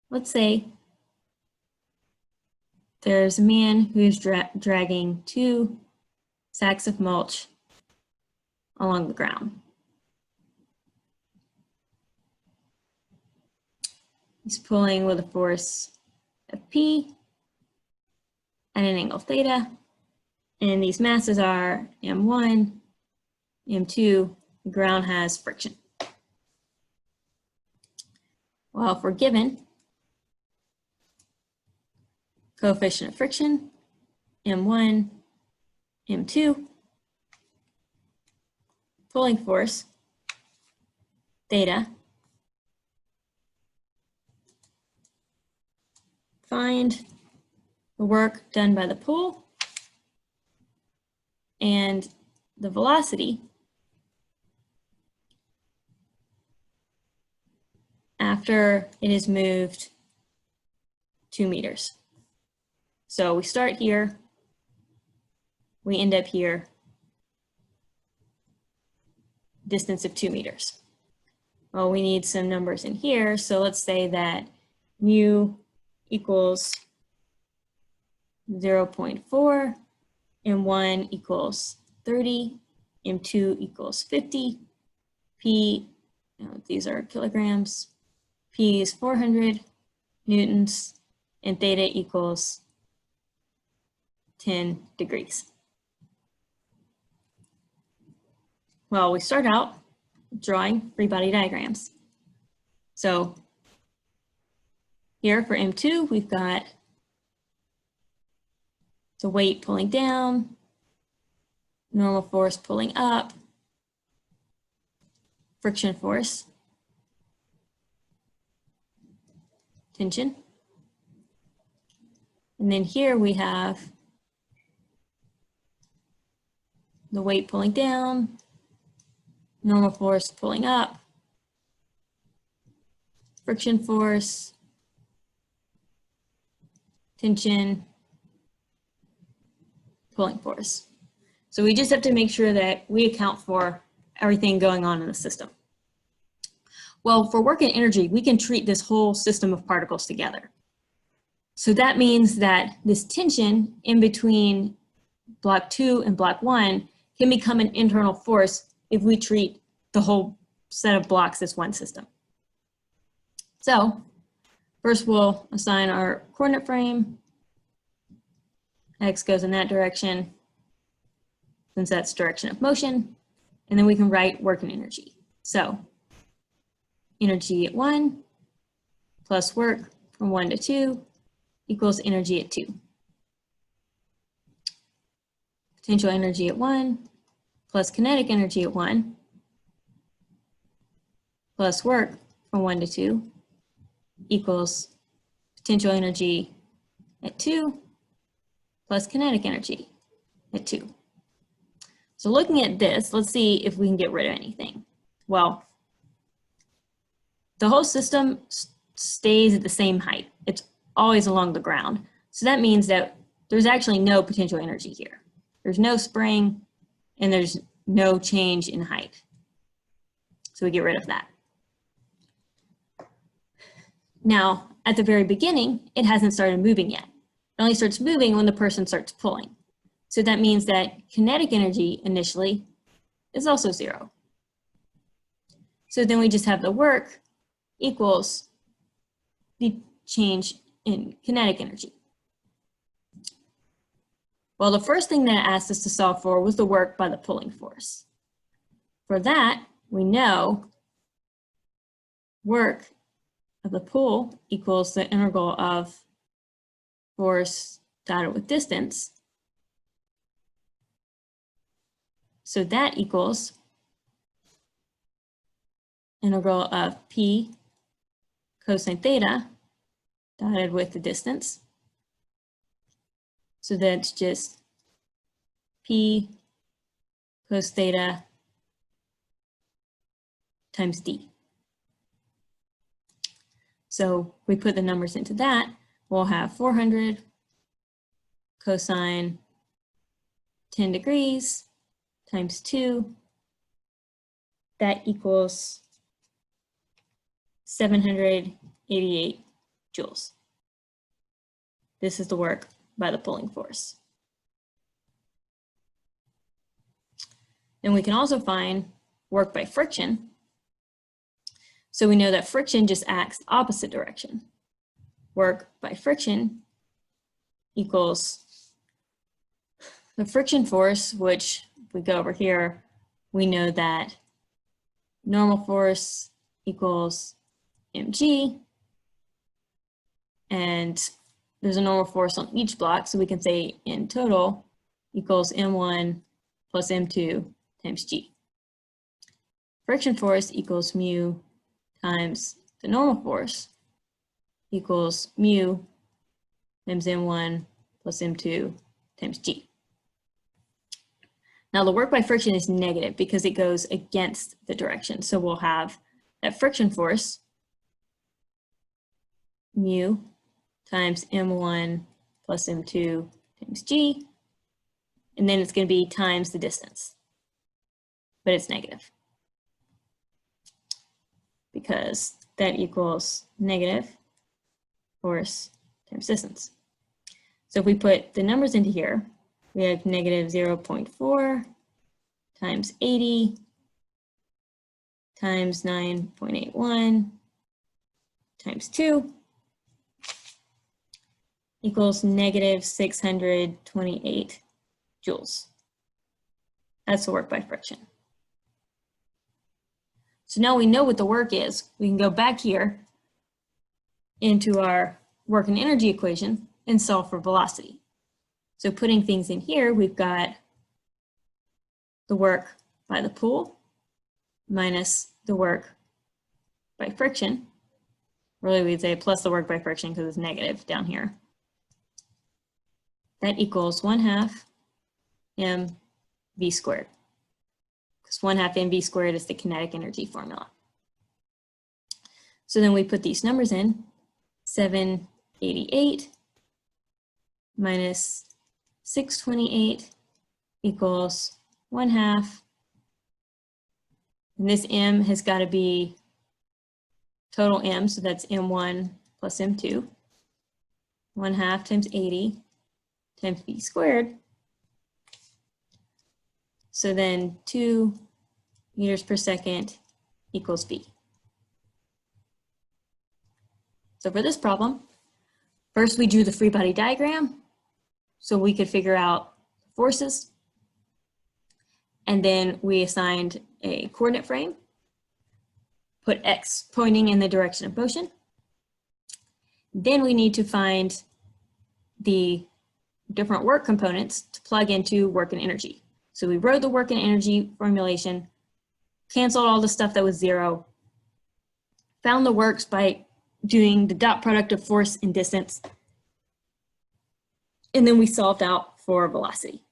let's say there's a man who's dragging 2 sacks of mulch along the ground. He's pulling with a force of P at an angle theta, and these masses are M1, M2, the ground has friction. Well, if we're given coefficient of friction, M1, M2, pulling force, theta, find the work done by the pull and the velocity after it is moved 2 meters. So we start here, we end up here, distance of 2 meters. Well, we need some numbers in here, so let's say that mu equals 0.4, M1 equals 30, M2 equals 50, P, these are kilograms, P is 400 newtons, and theta equals 10 degrees. Well, we start out drawing free body diagrams. So here for M2, we've got the weight pulling down, normal force pulling up, friction force, tension. And then here we have the weight pulling down, normal force pulling up, friction force, tension, pulling force. So we just have to make sure that we account for everything going on in the system. Well, for work and energy, we can treat this whole system of particles together. So that means that this tension in between block 2 and block 1 can become an internal force if we treat the whole set of blocks as one system. So first we'll assign our coordinate frame. X goes in that direction, since that's direction of motion, and then we can write work and energy. So energy at 1 plus work from 1 to 2 equals energy at 2. Potential energy at 1 plus kinetic energy at 1 plus work from 1 to 2 equals potential energy at 2 plus kinetic energy at 2. So looking at this, let's see if we can get rid of anything. Well, the whole system stays at the same height. It's always along the ground. So that means that there's actually no potential energy here. There's no spring and there's no change in height. So we get rid of that. Now, at the very beginning, it hasn't started moving yet. It only starts moving when the person starts pulling. So that means that kinetic energy initially is also 0. So then we just have the work equals the change in kinetic energy. Well, the first thing that it asked us to solve for was the work by the pulling force. For that, we know work of the pull equals the integral of force dotted with distance. So that equals integral of P cosine theta dotted with the distance. So that's just P cos theta times D. So we put the numbers into that, we'll have 400 cosine 10 degrees times 2. That equals 788 joules. This is the work by the pulling force. And we can also find work by friction. So we know that friction just acts the opposite direction. Work by friction equals the friction force, which if we go over here, we know that normal force equals mg, and there's a normal force on each block, so we can say in total equals m1 plus m2 times g. Friction force equals mu times the normal force equals mu times m1 plus m2 times g. Now the work by friction is negative because it goes against the direction. So we'll have that friction force mu times m1 plus m2 times g, and then it's going to be times the distance, but it's negative because that equals negative force times distance. So if we put the numbers into here, we have negative 0.4 times 80 times 9.81 times 2 equals negative 628 joules. That's the work by friction. So now we know what the work is. We can go back here into our work and energy equation and solve for velocity. So putting things in here, we've got the work by the pull minus the work by friction. Really, we'd say plus the work by friction because it's negative down here. That equals 1/2 mv squared. Because 1/2 mv squared is the kinetic energy formula. So then we put these numbers in, 788 minus 628 equals 1/2. And this m has got to be total m, so that's m1 plus m2. 1/2 times 80 times v squared. So then 2 meters per second equals v. So for this problem, first we drew the free body diagram so we could figure out forces. And then we assigned a coordinate frame, put x pointing in the direction of motion. Then we need to find the different work components to plug into work and energy. So we wrote the work and energy formulation, canceled all the stuff that was 0, found the works by doing the dot product of force and distance, and then we solved out for velocity.